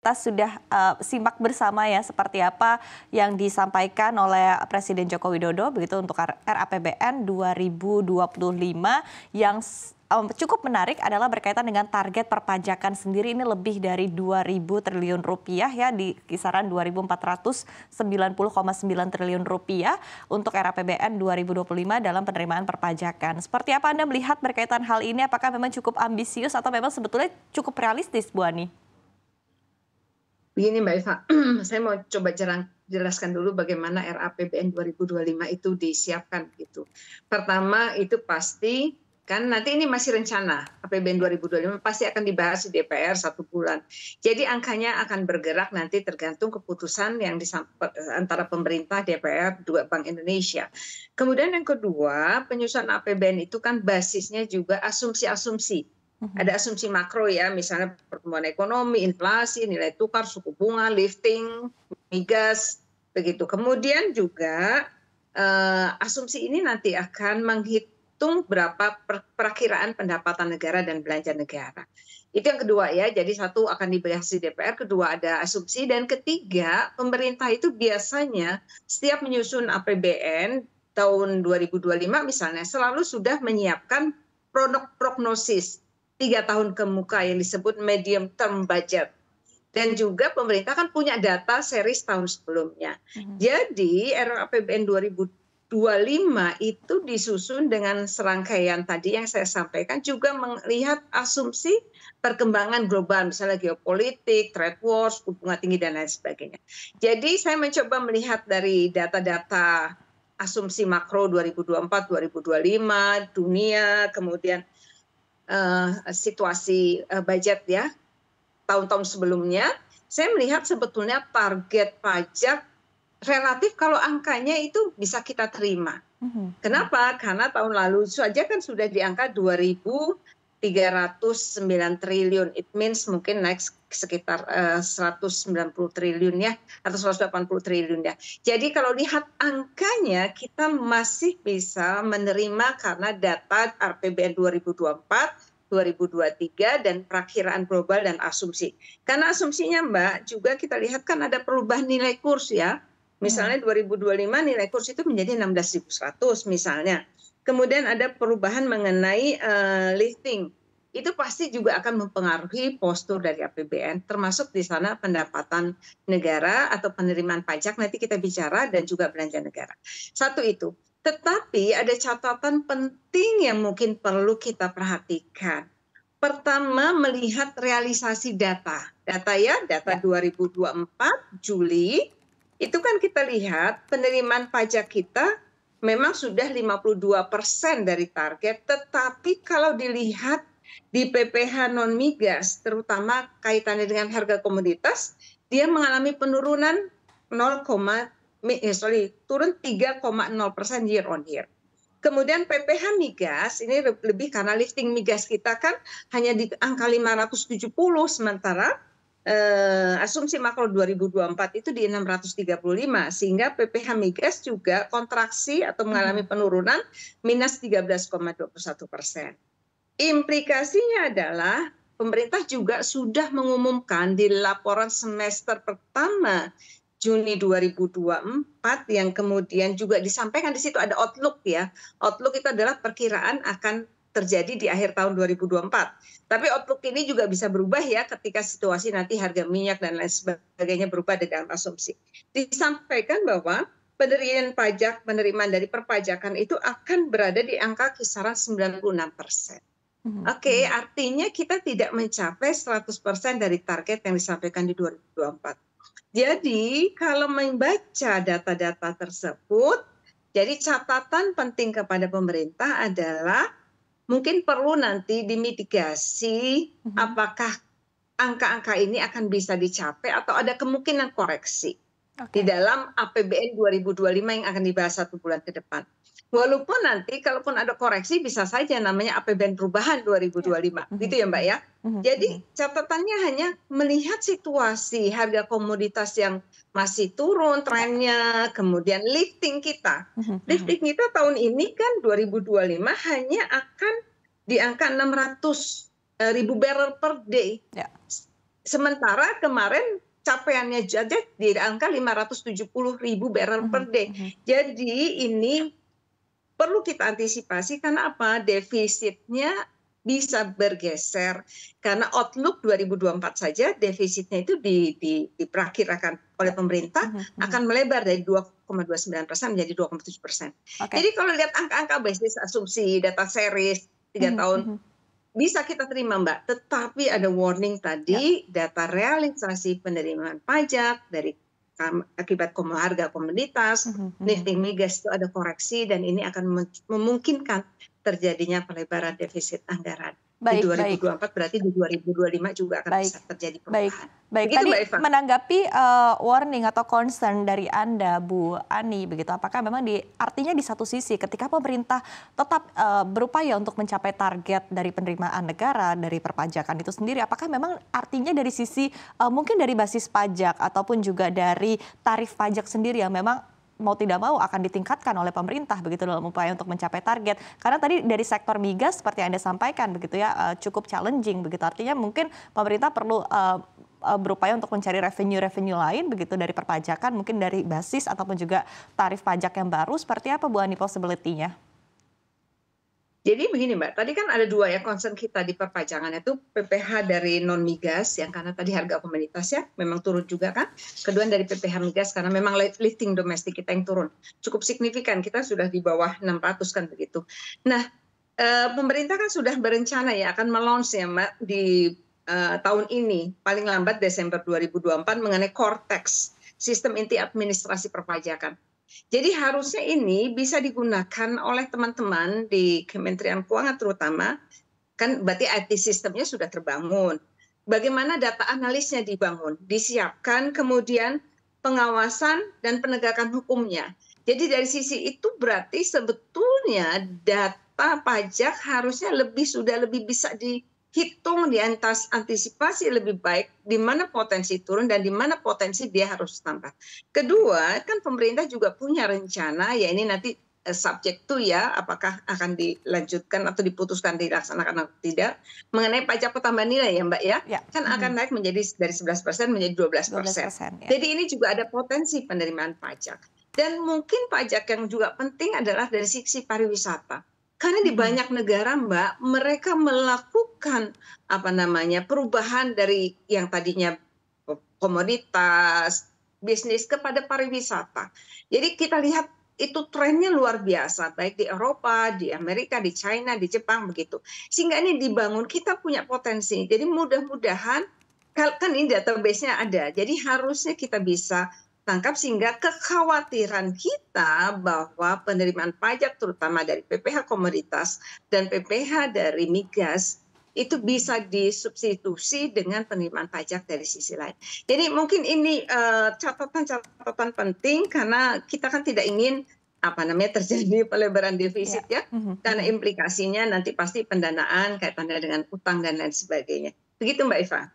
Kita sudah simak bersama ya seperti apa yang disampaikan oleh Presiden Joko Widodo begitu untuk RAPBN 2025 yang cukup menarik adalah berkaitan dengan target perpajakan sendiri ini lebih dari 2.000 triliun rupiah ya di kisaran 2.490,9 triliun rupiah untuk RAPBN 2025 dalam penerimaan perpajakan. Seperti apa Anda melihat berkaitan hal ini? Apakah memang cukup ambisius atau memang sebetulnya cukup realistis, Bu Ani? Begini Mbak Eva, saya mau coba jelaskan dulu bagaimana RAPBN 2025 itu disiapkan gitu. Pertama itu pasti kan nanti ini masih rencana APBN 2025 pasti akan dibahas di DPR 1 bulan. Jadi angkanya akan bergerak nanti tergantung keputusan yang antara pemerintah, DPR, juga Bank Indonesia. Kemudian yang kedua, penyusunan APBN itu kan basisnya juga asumsi-asumsi. Ada asumsi makro ya, misalnya pertumbuhan ekonomi, inflasi, nilai tukar, suku bunga, lifting, migas, begitu. Kemudian juga asumsi ini nanti akan menghitung berapa perakiraan pendapatan negara dan belanja negara. Itu yang kedua ya, jadi satu akan dibahas di DPR, kedua ada asumsi, dan ketiga pemerintah itu biasanya setiap menyusun APBN tahun 2025 misalnya selalu sudah menyiapkan prognosis 3 tahun ke muka yang disebut medium term budget. Dan juga pemerintah kan punya data series tahun sebelumnya. Jadi RAPBN 2025 itu disusun dengan serangkaian tadi yang saya sampaikan, juga melihat asumsi perkembangan global, misalnya geopolitik, trade wars, suku bunga tinggi, dan lain sebagainya. Jadi saya mencoba melihat dari data-data asumsi makro 2024-2025, dunia, kemudian situasi budget ya tahun-tahun sebelumnya, saya melihat sebetulnya target pajak relatif kalau angkanya itu bisa kita terima. Kenapa? Karena tahun lalu saja kan sudah di angka 2.309 triliun. It means mungkin naik sekitar 190 triliun ya, atau 180 triliun ya. Jadi kalau lihat angkanya kita masih bisa menerima karena data RAPBN 2024, 2023 dan perakiraan global dan asumsi. Karena asumsinya Mbak juga kita lihat kan ada perubahan nilai kurs ya. Misalnya 2025 nilai kurs itu menjadi 16.100 misalnya. Kemudian ada perubahan mengenai lifting. Itu pasti juga akan mempengaruhi postur dari APBN, termasuk di sana pendapatan negara atau penerimaan pajak nanti kita bicara, dan juga belanja negara. Satu itu. Tetapi ada catatan penting yang mungkin perlu kita perhatikan. Pertama, melihat realisasi data. Data ya, data 2024 Juli, itu kan kita lihat penerimaan pajak kita memang sudah 52% dari target, tetapi kalau dilihat di PPh non-migas, terutama kaitannya dengan harga komoditas, dia mengalami penurunan turun 3,0% year on year. Kemudian PPh migas ini lebih karena lifting migas kita kan hanya di angka 570, sementara asumsi makro 2024 itu di 635, sehingga PPh migas juga kontraksi atau mengalami penurunan minus 13,21%. Implikasinya adalah pemerintah juga sudah mengumumkan di laporan semester pertama Juni 2024 yang kemudian juga disampaikan di situ ada outlook ya. Outlook itu adalah perkiraan akan terjadi di akhir tahun 2024. Tapi outlook ini juga bisa berubah ya ketika situasi nanti harga minyak dan lain sebagainya berubah di dalam asumsi. Disampaikan bahwa penerimaan penerimaan dari perpajakan itu akan berada di angka kisaran 96%. Oke, artinya kita tidak mencapai 100% dari target yang disampaikan di 2024. Jadi kalau membaca data-data tersebut, jadi catatan penting kepada pemerintah adalah mungkin perlu nanti dimitigasi apakah angka-angka ini akan bisa dicapai atau ada kemungkinan koreksi di dalam APBN 2025 yang akan dibahas 1 bulan ke depan. Walaupun nanti kalaupun ada koreksi bisa saja namanya APBN perubahan 2025, gitu ya Mbak ya. Jadi catatannya hanya melihat situasi harga komoditas yang masih turun trennya, kemudian lifting kita. Lifting kita tahun ini kan 2025 hanya akan di angka 600.000 barrel per day. Sementara kemarin capaiannya saja di angka 570.000 barrel per day. Jadi ini perlu kita antisipasi karena apa? Defisitnya bisa bergeser karena outlook 2024 saja defisitnya itu diperkirakan oleh pemerintah akan melebar dari 2,29% menjadi 2,7%. Jadi kalau lihat angka-angka basis asumsi data series 3 tahun bisa kita terima Mbak, tetapi ada warning tadi data realisasi penerimaan pajak dari akibat harga komoditas, lifting migas itu ada koreksi dan ini akan memungkinkan terjadinya pelebaran defisit anggaran. Di 2024 berarti di 2025 juga akan bisa terjadi perubahan. Baik. Tadi menanggapi warning atau concern dari Anda, Bu Ani, begitu. Apakah memang artinya di satu sisi ketika pemerintah tetap berupaya untuk mencapai target dari penerimaan negara dari perpajakan itu sendiri, apakah memang artinya dari sisi mungkin dari basis pajak ataupun juga dari tarif pajak sendiri yang memang mau tidak mau akan ditingkatkan oleh pemerintah begitu dalam upaya untuk mencapai target. Karena tadi dari sektor migas seperti yang Anda sampaikan begitu ya cukup challenging begitu. Artinya mungkin pemerintah perlu berupaya untuk mencari revenue lain begitu dari perpajakan, mungkin dari basis ataupun juga tarif pajak yang baru. Seperti apa Bu Ani possibility-nya? Jadi begini Mbak, tadi kan ada dua ya concern kita di perpajakan itu PPh dari non migas yang karena tadi harga komoditas ya memang turun juga kan. Kedua dari PPh migas karena memang lifting domestik kita yang turun cukup signifikan, kita sudah di bawah 600 kan begitu. Nah pemerintah kan sudah berencana ya akan melaunch ya Mbak di tahun ini paling lambat Desember 2024 mengenai core tax, sistem inti administrasi perpajakan. Jadi harusnya ini bisa digunakan oleh teman-teman di Kementerian Keuangan terutama, kan berarti IT sistemnya sudah terbangun. Bagaimana data analisnya dibangun, disiapkan, kemudian pengawasan dan penegakan hukumnya. Jadi dari sisi itu berarti sebetulnya data pajak harusnya sudah lebih bisa dihitung, diantisipasi lebih baik di mana potensi turun dan di mana potensi dia harus tambah. Kedua, kan pemerintah juga punya rencana ya ini nanti subject to ya apakah akan dilanjutkan atau diputuskan dilaksanakan atau tidak mengenai pajak pertambahan nilai ya Mbak ya. Kan akan naik menjadi dari 11% menjadi 12%. Jadi ini juga ada potensi penerimaan pajak. Dan mungkin pajak yang juga penting adalah dari sisi pariwisata. Karena di banyak negara Mbak, mereka melakukan perubahan dari yang tadinya komoditas, bisnis kepada pariwisata. Jadi kita lihat itu trennya luar biasa, baik di Eropa, di Amerika, di China, di Jepang begitu. Sehingga ini dibangun, kita punya potensi. Jadi mudah-mudahan, kan ini database-nya ada, jadi harusnya kita bisa tangkap sehingga kekhawatiran kita bahwa penerimaan pajak terutama dari PPh komoditas dan PPh dari migas itu bisa disubstitusi dengan penerimaan pajak dari sisi lain. Jadi mungkin ini catatan penting karena kita kan tidak ingin terjadi pelebaran defisit ya, karena implikasinya nanti pasti pendanaan kaitannya dengan utang dan lain sebagainya. Begitu Mbak Eva.